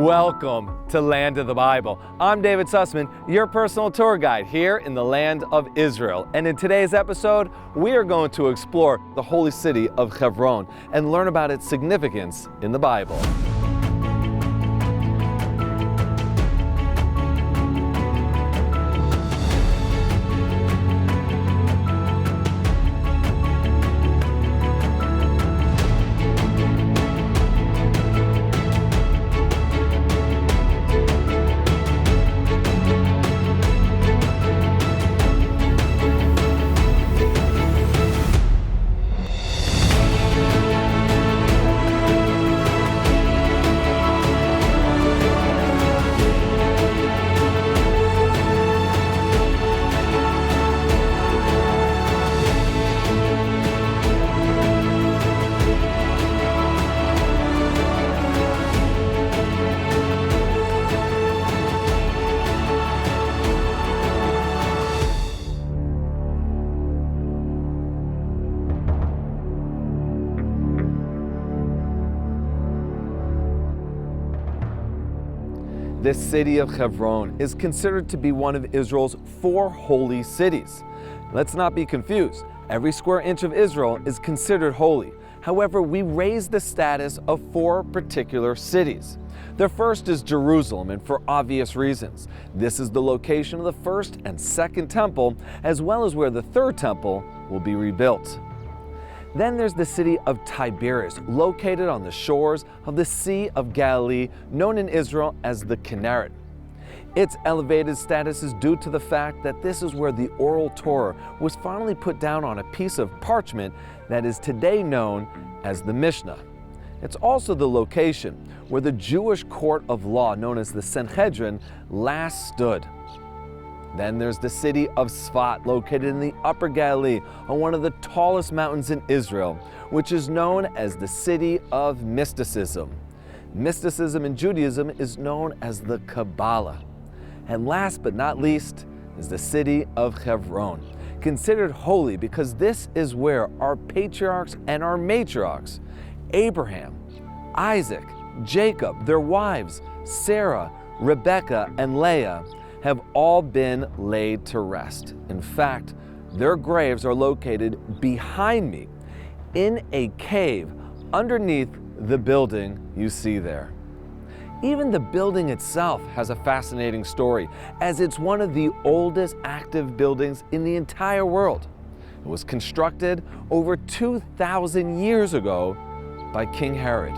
Welcome to Land of the Bible. I'm David Sussman, your personal tour guide here in the land of Israel. And in today's episode, we are going to explore the holy city of Hebron and learn about its significance in the Bible. This city of Hebron is considered to be one of Israel's 4 holy cities. Let's not be confused. Every square inch of Israel is considered holy. However, we raise the status of 4 particular cities. The first is Jerusalem, and for obvious reasons. This is the location of the first and second temple, as well as where the third temple will be rebuilt. Then there's the city of Tiberias, located on the shores of the Sea of Galilee, known in Israel as the Kinneret. Its elevated status is due to the fact that this is where the oral Torah was finally put down on a piece of parchment that is today known as the Mishnah. It's also the location where the Jewish court of law, known as the Sanhedrin, last stood. Then there's the city of Sfat, located in the Upper Galilee on one of the tallest mountains in Israel, which is known as the city of mysticism. Mysticism in Judaism is known as the Kabbalah. And last but not least is the city of Hebron, considered holy because this is where our patriarchs and our matriarchs, Abraham, Isaac, Jacob, their wives, Sarah, Rebecca, and Leah, have all been laid to rest. In fact, their graves are located behind me in a cave underneath the building you see there. Even the building itself has a fascinating story, as it's one of the oldest active buildings in the entire world. It was constructed over 2,000 years ago by King Herod.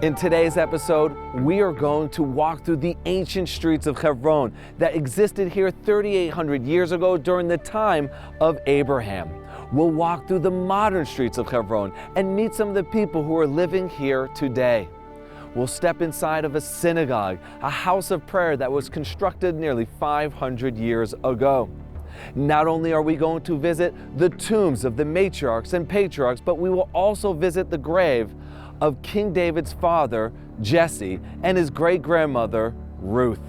In today's episode, we are going to walk through the ancient streets of Hebron that existed here 3,800 years ago during the time of Abraham. We'll walk through the modern streets of Hebron and meet some of the people who are living here today. We'll step inside of a synagogue, a house of prayer that was constructed nearly 500 years ago. Not only are we going to visit the tombs of the matriarchs and patriarchs, but we will also visit the grave of King David's father, Jesse, and his great-grandmother, Ruth.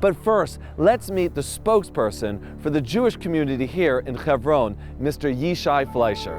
But first, let's meet the spokesperson for the Jewish community here in Hebron, Mr. Yishai Fleischer.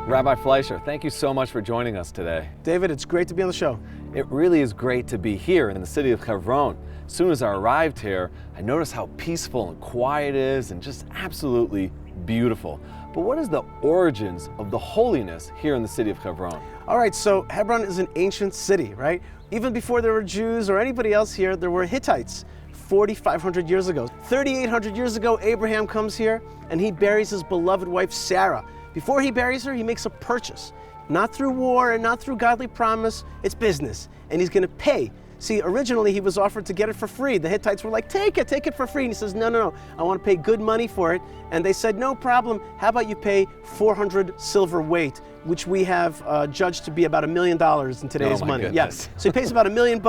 Rabbi Fleischer, thank you so much for joining us today. David, it's great to be on the show. It really is great to be here in the city of Hebron. As soon as I arrived here, I noticed how peaceful and quiet it is and just absolutely beautiful. But what is the origins of the holiness here in the city of Hebron? All right, so Hebron is an ancient city, right? Even before there were Jews or anybody else here, there were Hittites 4,500 years ago. 3,800 years ago, Abraham comes here and he buries his beloved wife, Sarah. Before he buries her, he makes a purchase. Not through war and not through godly promise, it's business. And he's gonna pay. See, originally he was offered to get it for free. The Hittites were like, take it for free. And he says, no, I want to pay good money for it. And they said, no problem. How about you pay 400 silver weight, which we have judged to be about $1 million in today's money. Goodness. Yes. So he pays about $1 million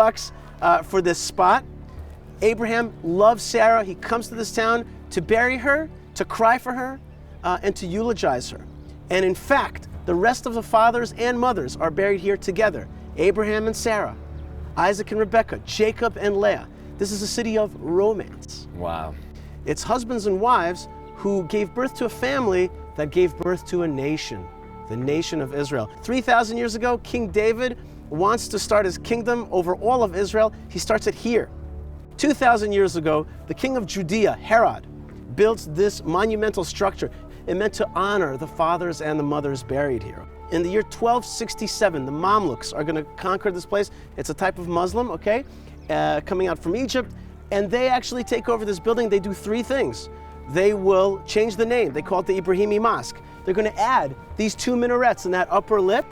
for this spot. Abraham loves Sarah. He comes to this town to bury her, to cry for her, and to eulogize her. And in fact, the rest of the fathers and mothers are buried here together. Abraham and Sarah, Isaac and Rebecca, Jacob and Leah. This is a city of romance. Wow. It's husbands and wives who gave birth to a family that gave birth to a nation, the nation of Israel. 3,000 years ago, King David wants to start his kingdom over all of Israel. He starts it here. 2,000 years ago, the king of Judea, Herod, built this monumental structure. It meant to honor the fathers and the mothers buried here. In the year 1267, the Mamluks are going to conquer this place. It's a type of Muslim, okay, coming out from Egypt, and they actually take over this building. They do three things. They will change the name. They call it the Ibrahimi Mosque. They're going to add these two minarets in that upper lip,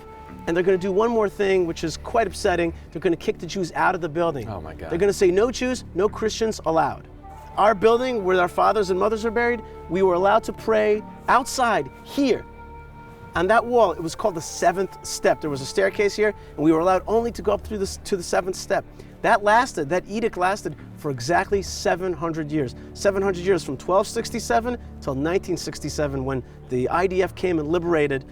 and they're going to do one more thing, which is quite upsetting. They're going to kick the Jews out of the building. Oh my God. They're going to say no Jews, no Christians allowed. Our building, where our fathers and mothers are buried, we were allowed to pray outside here. On that wall, it was called the seventh step. There was a staircase here, and we were allowed only to go up through this to the seventh step. That edict lasted for exactly 700 years. 700 years from 1267 till 1967, when the IDF came and liberated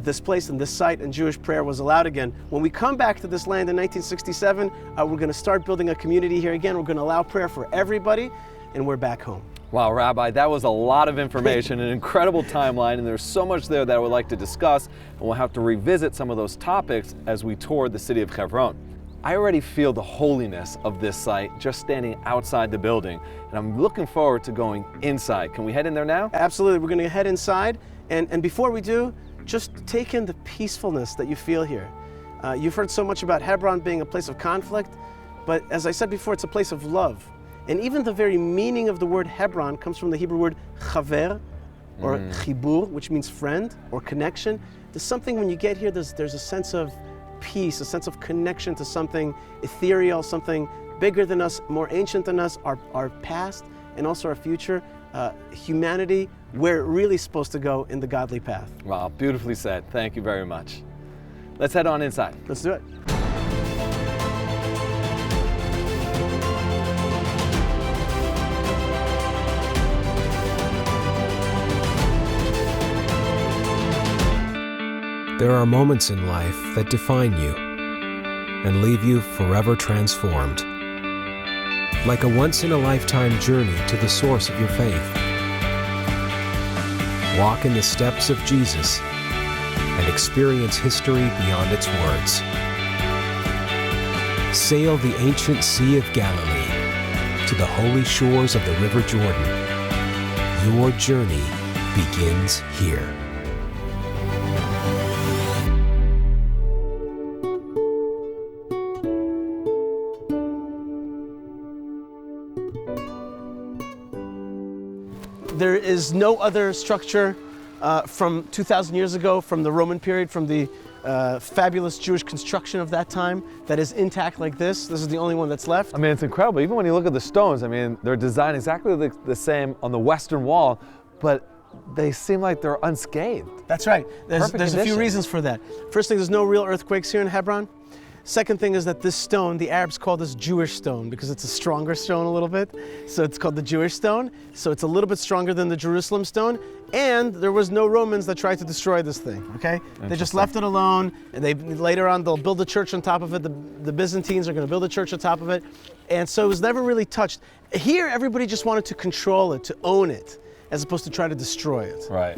this place and this site, and Jewish prayer was allowed again. When we come back to this land in 1967, we're going to start building a community here again. We're going to allow prayer for everybody, and we're back home. Wow, Rabbi, that was a lot of information, an incredible timeline, and there's so much there that I would like to discuss, and we'll have to revisit some of those topics as we tour the city of Hebron. I already feel the holiness of this site just standing outside the building, and I'm looking forward to going inside. Can we head in there now? Absolutely, we're going to head inside, and before we do, just take in the peacefulness that you feel here. You've heard so much about Hebron being a place of conflict, but as I said before, it's a place of love. And even the very meaning of the word Hebron comes from the Hebrew word chaver, or chibur, which means friend or connection. There's something when you get here, there's a sense of peace, a sense of connection to something ethereal, something bigger than us, more ancient than us, our past and also our future, humanity, where it really is supposed to go in the godly path. Wow, beautifully said. Thank you very much. Let's head on inside. Let's do it. There are moments in life that define you and leave you forever transformed. Like a once-in-a-lifetime journey to the source of your faith. Walk in the steps of Jesus and experience history beyond its words. Sail the ancient Sea of Galilee to the holy shores of the River Jordan. Your journey begins here. There is no other structure from 2,000 years ago, from the Roman period, from the fabulous Jewish construction of that time, that is intact like this. This is the only one that's left. I mean, it's incredible. Even when you look at the stones, I mean, they're designed exactly the same on the western wall, but they seem like they're unscathed. That's right. There's a few condition. reasons for that. First thing, there's no real earthquakes here in Hebron. Second thing is that this stone, the Arabs call this Jewish stone because it's a stronger stone a little bit. So it's called the Jewish stone. So it's a little bit stronger than the Jerusalem stone. And there was no Romans that tried to destroy this thing, okay? They just left it alone, and later on they'll build a church on top of it. The Byzantines are going to build a church on top of it. And so it was never really touched. Here, everybody just wanted to control it, to own it, as opposed to try to destroy it. Right.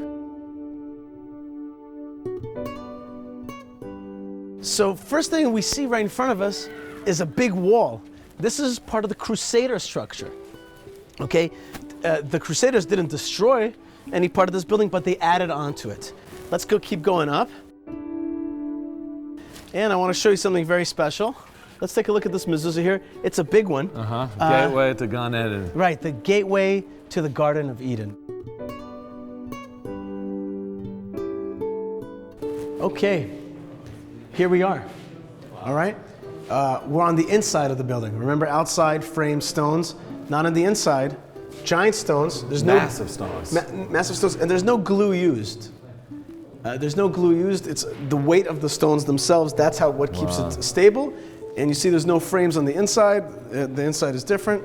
So first thing we see right in front of us is a big wall. This is part of the Crusader structure, okay? The Crusaders didn't destroy any part of this building, but they added onto it. Let's keep going up. And I want to show you something very special. Let's take a look at this mezuzah here. It's a big one. Gateway to Gan Eden. Right, the gateway to the Garden of Eden. Okay. Here we are, all right? We're on the inside of the building. Remember, outside framed stones, not on the inside. Giant stones. There's Massive stones. Massive stones, and there's no glue used. There's no glue used. It's the weight of the stones themselves. That's what keeps it stable. And you see there's no frames on the inside. The inside is different.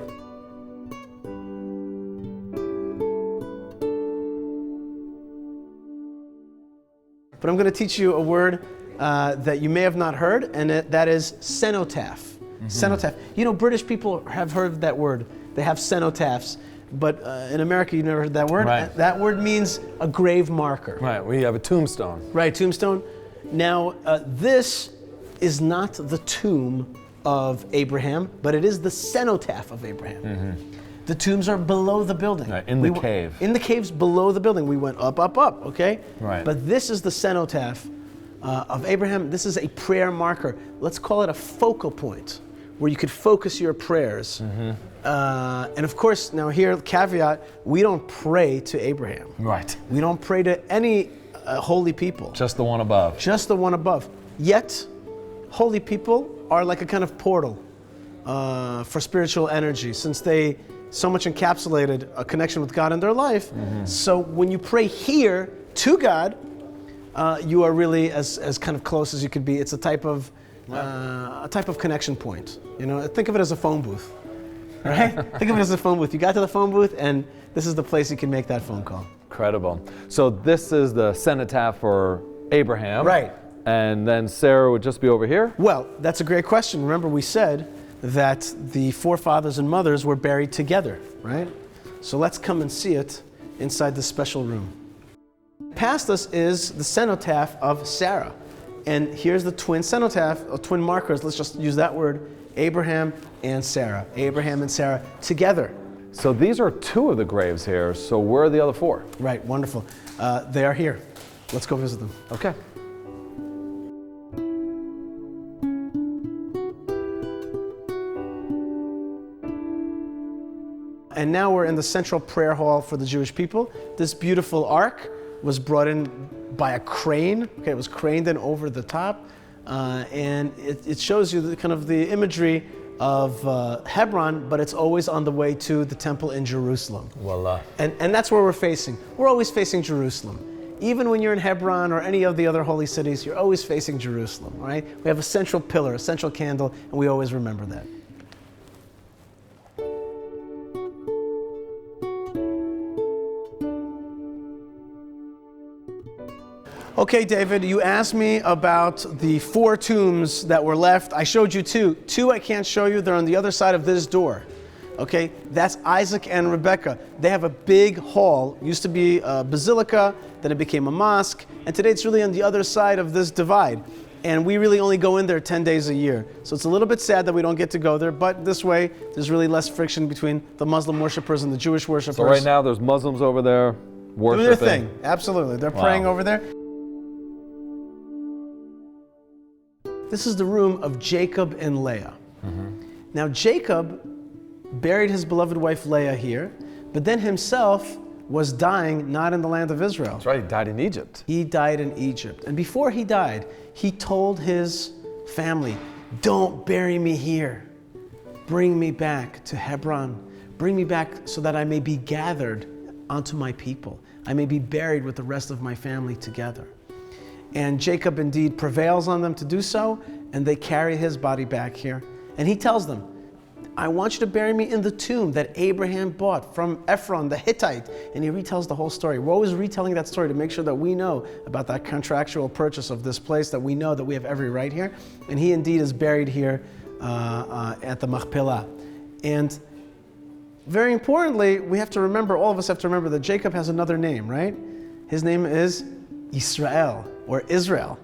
But I'm going to teach you a word that you may have not heard, and that is cenotaph. Cenotaph. You know, British people have heard that word. They have cenotaphs. but in America, you never heard that word. Right. That word means a grave marker. Right, we have a tombstone. Right, tombstone. Now, this is not the tomb of Abraham, but it is the cenotaph of Abraham. The tombs are below the building. Right, in the cave. In the caves below the building. We went up, okay? Right. But this is the cenotaph of Abraham. This is a prayer marker. Let's call it a focal point where you could focus your prayers. And of course, now here, caveat, we don't pray to Abraham. Right. We don't pray to any holy people. Just the one above. Just the one above. Yet, holy people are like a kind of portal for spiritual energy, since they so much encapsulated a connection with God in their life. So when you pray here to God, you are really as kind of close as you could be. It's a type of connection point. You know, think of it as a phone booth, right? Think of it as a phone booth. You got to the phone booth, and this is the place you can make that phone call. Incredible. So this is the cenotaph for Abraham. Right. And then Sarah would just be over here? Well, that's a great question. Remember, we said that the forefathers and mothers were buried together, right? So let's come and see it inside this special room. Past us is the cenotaph of Sarah. And here's the twin cenotaph, or twin markers, let's just use that word, Abraham and Sarah. Abraham and Sarah together. So these are two of the graves here, so where are the other four? Right, wonderful. They are here. Let's go visit them. Okay. And now we're in the central prayer hall for the Jewish people. This beautiful ark was brought in by a crane. Okay, it was craned in over the top. And it shows you the kind of the imagery of Hebron, but it's always on the way to the temple in Jerusalem. Voila. And that's where we're facing. We're always facing Jerusalem. Even when you're in Hebron or any of the other holy cities, you're always facing Jerusalem, right? We have a central pillar, a central candle, and we always remember that. Okay, David, you asked me about the 4 tombs that were left. I showed you 2. 2 I can't show you. They're on the other side of this door. Okay, that's Isaac and Rebecca. They have a big hall. It used to be a basilica, then it became a mosque, and today it's really on the other side of this divide. And we really only go in there 10 days a year. So it's a little bit sad that we don't get to go there, but this way there's really less friction between the Muslim worshipers and the Jewish worshipers. So right now there's Muslims over there worshiping. Doing their thing, absolutely. They're praying over there. This is the room of Jacob and Leah. Now Jacob buried his beloved wife Leah here, but then himself was dying not in the land of Israel. That's right, he died in Egypt. He died in Egypt. And before he died, he told his family, don't bury me here. Bring me back to Hebron. Bring me back so that I may be gathered onto my people. I may be buried with the rest of my family together. And Jacob indeed prevails on them to do so, and they carry his body back here. And he tells them, I want you to bury me in the tomb that Abraham bought from Ephron the Hittite. And he retells the whole story. We're always retelling that story to make sure that we know about that contractual purchase of this place, that we know that we have every right here. And he indeed is buried here at the Machpelah. And very importantly, we have to remember, all of us have to remember that Jacob has another name, right? His name is Israel, or Israel,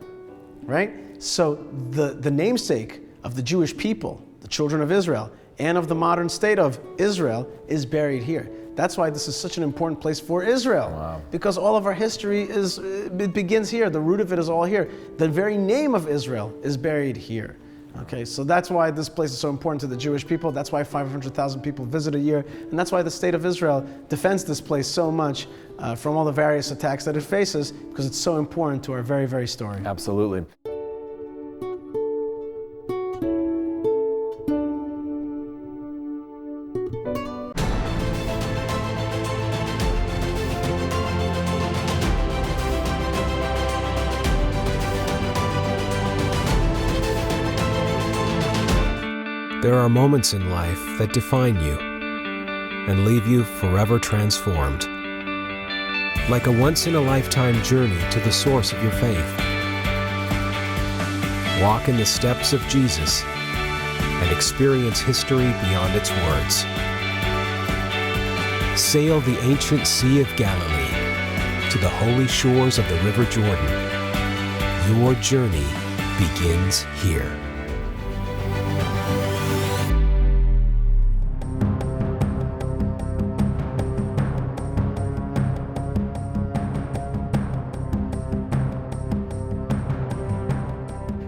right? So the namesake of the Jewish people, the children of Israel, and of the modern state of Israel is buried here. That's why this is such an important place for Israel. Wow. Because all of our history it begins here. The root of it is all here. The very name of Israel is buried here. Okay, so that's why this place is so important to the Jewish people. That's why 500,000 people visit a year. And that's why the state of Israel defends this place so much from all the various attacks that it faces, because it's so important to our very, very story. Absolutely. There are moments in life that define you and leave you forever transformed. Like a once-in-a-lifetime journey to the source of your faith. Walk in the steps of Jesus and experience history beyond its words. Sail the ancient Sea of Galilee to the holy shores of the River Jordan. Your journey begins here.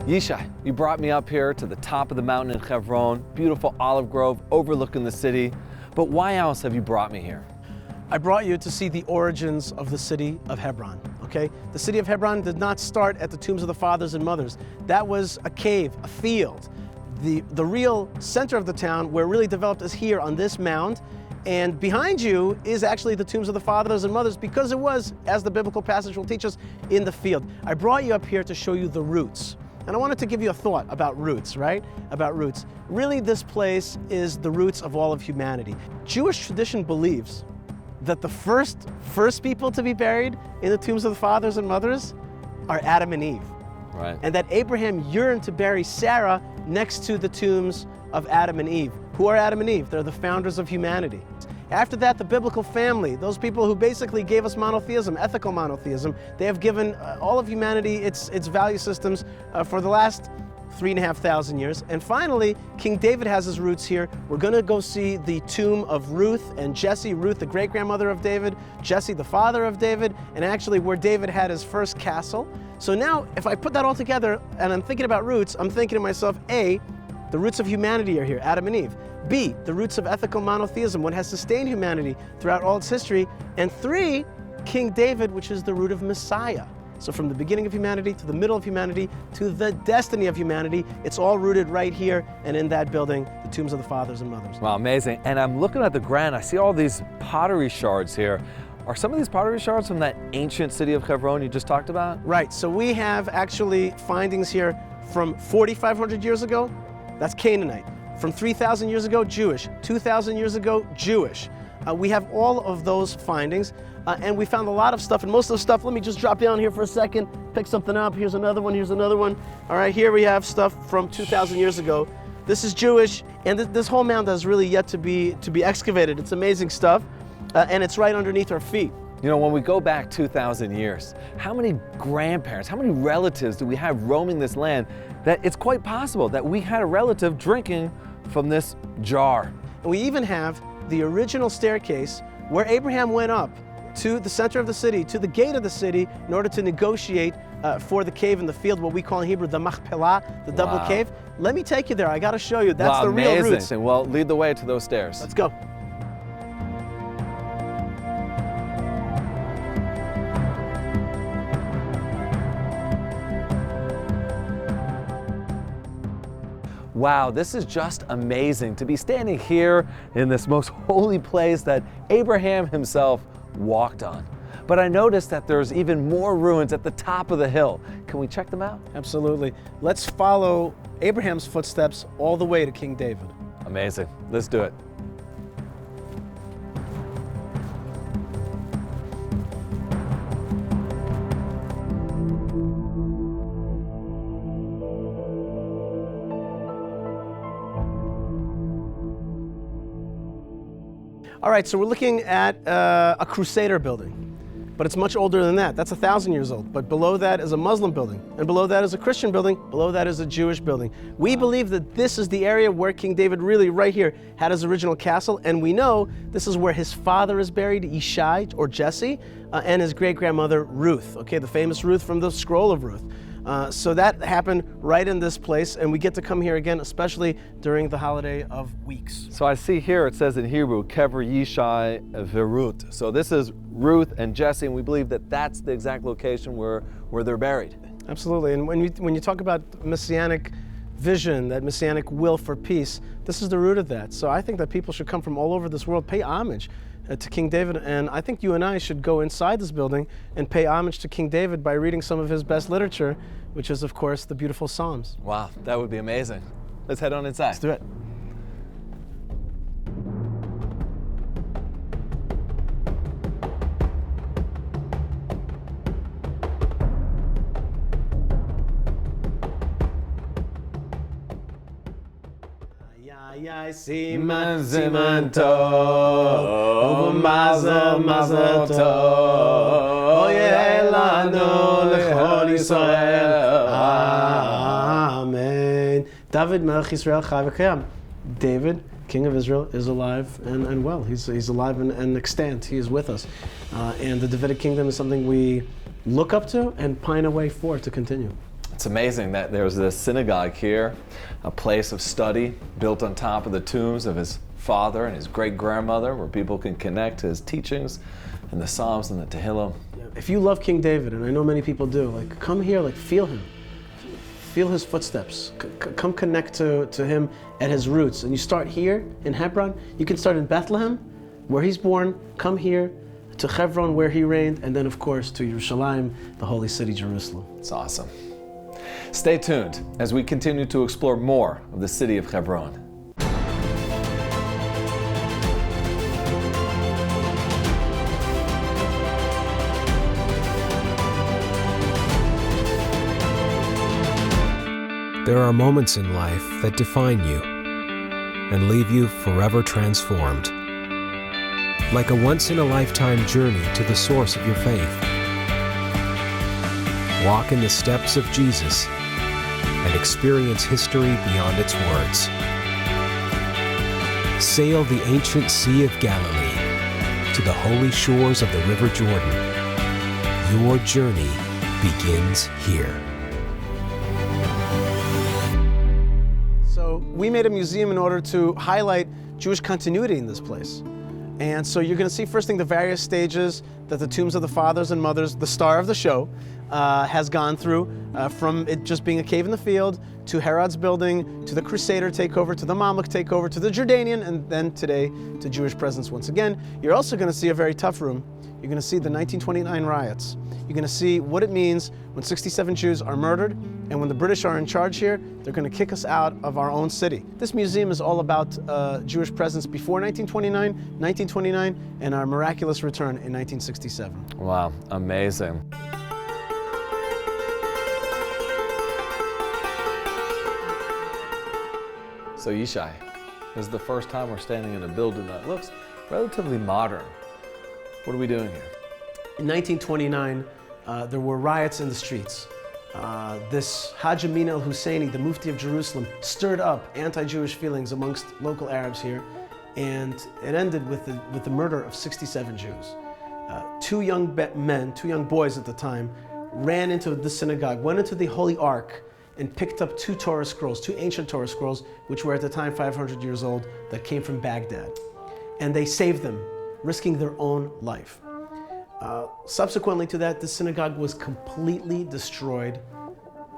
Yishai, you brought me up here to the top of the mountain in Hebron, beautiful olive grove overlooking the city. But why else have you brought me here? I brought you to see the origins of the city of Hebron, okay? The city of Hebron did not start at the tombs of the fathers and mothers. That was a cave, a field. The real center of the town where it really developed is here on this mound. And behind you is actually the tombs of the fathers and mothers because it was, as the biblical passage will teach us, in the field. I brought you up here to show you the roots. And I wanted to give you a thought about roots, right? About roots. Really, this place is the roots of all of humanity. Jewish tradition believes that the first people to be buried in the tombs of the fathers and mothers are Adam and Eve. Right. And that Abraham yearned to bury Sarah next to the tombs of Adam and Eve. Who are Adam and Eve? They're the founders of humanity. After that, the biblical family, those people who basically gave us monotheism, ethical monotheism, they have given all of humanity its value systems for the last 3,500 years. And finally, King David has his roots here. We're going to go see the tomb of Ruth and Jesse. Ruth, the great-grandmother of David, Jesse, the father of David, and actually where David had his first castle. So now, if I put that all together and I'm thinking about roots, I'm thinking to myself, A, the roots of humanity are here, Adam and Eve. B, the roots of ethical monotheism, what has sustained humanity throughout all its history. And 3, King David, which is the root of Messiah. So from the beginning of humanity to the middle of humanity to the destiny of humanity, it's all rooted right here and in that building, the tombs of the fathers and mothers. Wow, amazing. And I'm looking at the ground, I see all these pottery shards here. Are some of these pottery shards from that ancient city of Hebron you just talked about? Right, so we have actually findings here from 4,500 years ago, that's Canaanite. From 3,000 years ago, Jewish. 2,000 years ago, Jewish. We have all of those findings, and we found a lot of stuff, and most of the stuff, let me just drop down here for a second, pick something up. Here's another one, here's another one. All right, here we have stuff from 2,000 years ago. This is Jewish, and this whole mound has really yet to be excavated. It's amazing stuff, and it's right underneath our feet. You know, when we go back 2,000 years, how many grandparents, how many relatives do we have roaming this land that it's quite possible that we had a relative drinking from this jar? And we even have the original staircase where Abraham went up to the center of the city, to the gate of the city, in order to negotiate for the cave in the field, what we call in Hebrew the Machpelah, the double cave. Let me take you there. I got to show you. That's the real roots. Amazing. Well, lead the way to those stairs. Let's go. Wow, this is just amazing to be standing here in this most holy place that Abraham himself walked on. But I noticed that there's even more ruins at the top of the hill. Can we check them out? Absolutely. Let's follow Abraham's footsteps all the way to King David. Amazing. Let's do it. All right, so we're looking at a Crusader building, but it's much older than that. That's 1,000 years old. But below that is a Muslim building, and below that is a Christian building, below that is a Jewish building. We believe that this is the area where King David really, right here, had his original castle, and we know this is where his father is buried, Yishai, or Jesse, and his great-grandmother, Ruth, okay, the famous Ruth from the Scroll of Ruth. So that happened right in this place, and we get to come here again, especially during the holiday of weeks. So I see here it says in Hebrew, Kever Yishai Verut. So this is Ruth and Jesse, and we believe that that's the exact location where they're buried. Absolutely, and when you talk about messianic vision, that messianic will for peace, this is the root of that. So I think that people should come from all over this world, pay homage to King David, and I think you and I should go inside this building and pay homage to King David by reading some of his best literature, which is, of course, the beautiful Psalms. Wow, that would be amazing. Let's head on inside. Let's do it. Siman tov mazel mazel tov. Oyeh lanu lechol Yisrael. Amen. David Melech Yisrael Chai v'Kayam. David, King of Israel, is alive and well. He's alive and extant. He is with us. And the Davidic kingdom is something we look up to and pine away for to continue. It's amazing that there's this synagogue here, a place of study built on top of the tombs of his father and his great-grandmother, where people can connect to his teachings and the Psalms and the Tehillim. If you love King David, and I know many people do, like come here, like feel him. Feel his footsteps. Come connect to him at his roots. And you start here in Hebron. You can start in Bethlehem, where he's born. Come here to Hebron, where he reigned. And then, of course, to Yerushalayim, the holy city, Jerusalem. It's awesome. Stay tuned as we continue to explore more of the city of Hebron. There are moments in life that define you and leave you forever transformed. Like a once-in-a-lifetime journey to the source of your faith. Walk in the steps of Jesus and experience history beyond its words. Sail the ancient Sea of Galilee to the holy shores of the River Jordan. Your journey begins here. So we made a museum in order to highlight Jewish continuity in this place. And so you're going to see first thing the various stages that the tombs of the fathers and mothers, the star of the show, has gone through, from it just being a cave in the field, to Herod's building, to the Crusader takeover, to the Mamluk takeover, to the Jordanian, and then today to Jewish presence once again. You're also going to see a very tough room. You're going to see the 1929 riots. You're going to see what it means when 67 Jews are murdered, and when the British are in charge here, they're going to kick us out of our own city. This museum is all about Jewish presence before 1929, and our miraculous return in 1967. Wow, amazing. So Yishai, this is the first time we're standing in a building that looks relatively modern. What are we doing here? In 1929, there were riots in the streets. This Haj Amin al-Husseini, the Mufti of Jerusalem, stirred up anti-Jewish feelings amongst local Arabs here, and it ended with the murder of 67 Jews. Two young boys at the time, ran into the synagogue, went into the Holy Ark, and picked up two Torah scrolls, two ancient Torah scrolls, which were at the time 500 years old, that came from Baghdad. And they saved them, risking their own life. Subsequently to that, the synagogue was completely destroyed,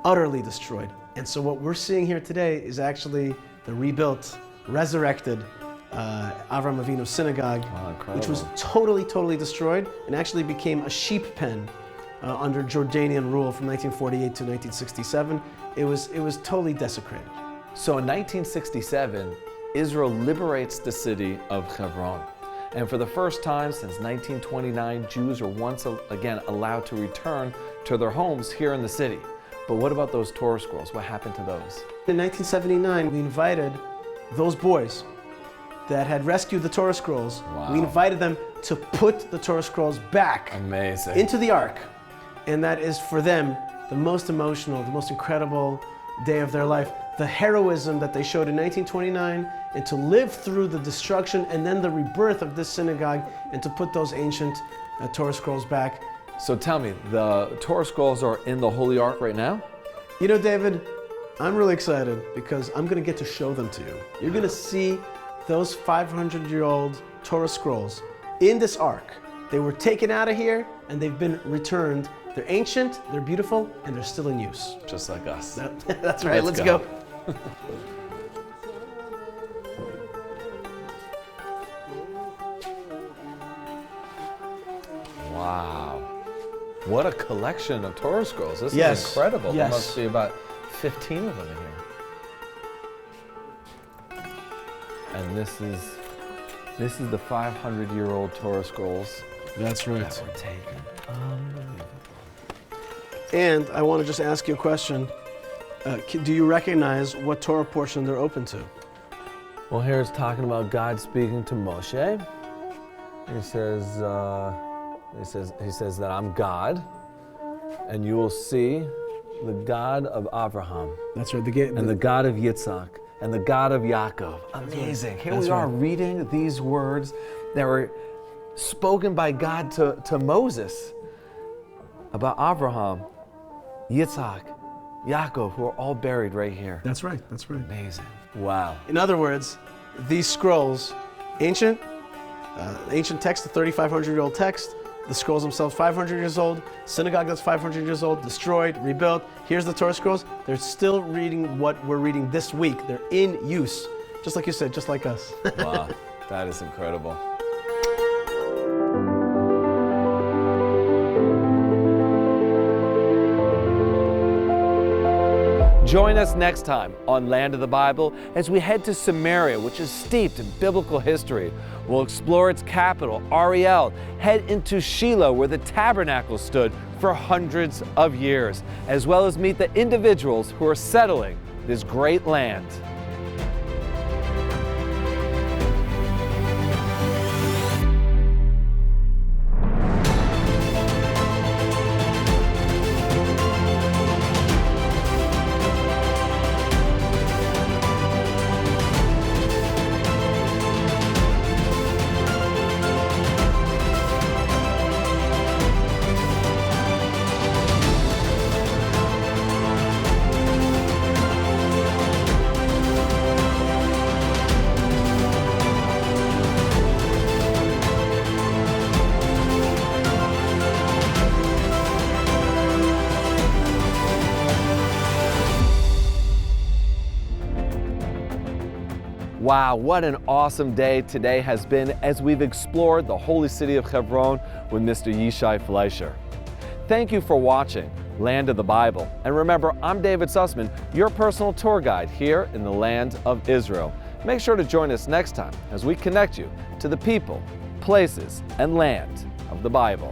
utterly destroyed. And so what we're seeing here today is actually the rebuilt, resurrected Avraham Avinu synagogue, which was totally destroyed and actually became a sheep pen under Jordanian rule from 1948 to 1967. It was totally desecrated. So in 1967, Israel liberates the city of Hebron. And for the first time since 1929, Jews are once again allowed to return to their homes here in the city. But what about those Torah scrolls? What happened to those? In 1979, we invited those boys that had rescued the Torah scrolls. Wow. We invited them to put the Torah scrolls back Amazing. into the Ark. And that is for them the most emotional, the most incredible day of their life. The heroism that they showed in 1929, and to live through the destruction and then the rebirth of this synagogue, and to put those ancient Torah scrolls back. So tell me, the Torah scrolls are in the Holy Ark right now? You know, David, I'm really excited because I'm going to get to show them to you. You're going to see those 500-year-old Torah scrolls in this Ark. They were taken out of here and they've been returned. They're ancient, they're beautiful, and they're still in use. Just like us. That's right, let's go. Wow. What a collection of Torah scrolls. This Yes, is incredible. There yes. must be about 15 of them in here. And this is the 500-year-old Torah scrolls That's right. that were taken. Unbelievable. And I want to just ask you a question. Do you recognize what Torah portion they're open to? Well, here it's talking about God speaking to Moshe. He says that I'm God, and you will see the God of Abraham, That's right. and the God of Yitzhak, and the God of Yaakov. Amazing. Here we are reading these words that were spoken by God to Moses about Abraham, Yitzhak, Yaakov, who are all buried right here. That's right. That's right. Amazing. Wow. In other words, these scrolls, ancient text, the 3,500-year-old text, the scrolls themselves 500 years old, synagogue that's 500 years old, destroyed, rebuilt. Here's the Torah scrolls. They're still reading what we're reading this week. They're in use, just like you said, just like us. Wow, that is incredible. Join us next time on Land of the Bible as we head to Samaria, which is steeped in biblical history. We'll explore its capital, Ariel, head into Shiloh, where the tabernacle stood for hundreds of years, as well as meet the individuals who are settling this great land. Wow, what an awesome day today has been as we've explored the holy city of Hebron with Mr. Yishai Fleischer. Thank you for watching Land of the Bible. And remember, I'm David Sussman, your personal tour guide here in the land of Israel. Make sure to join us next time as we connect you to the people, places, and land of the Bible.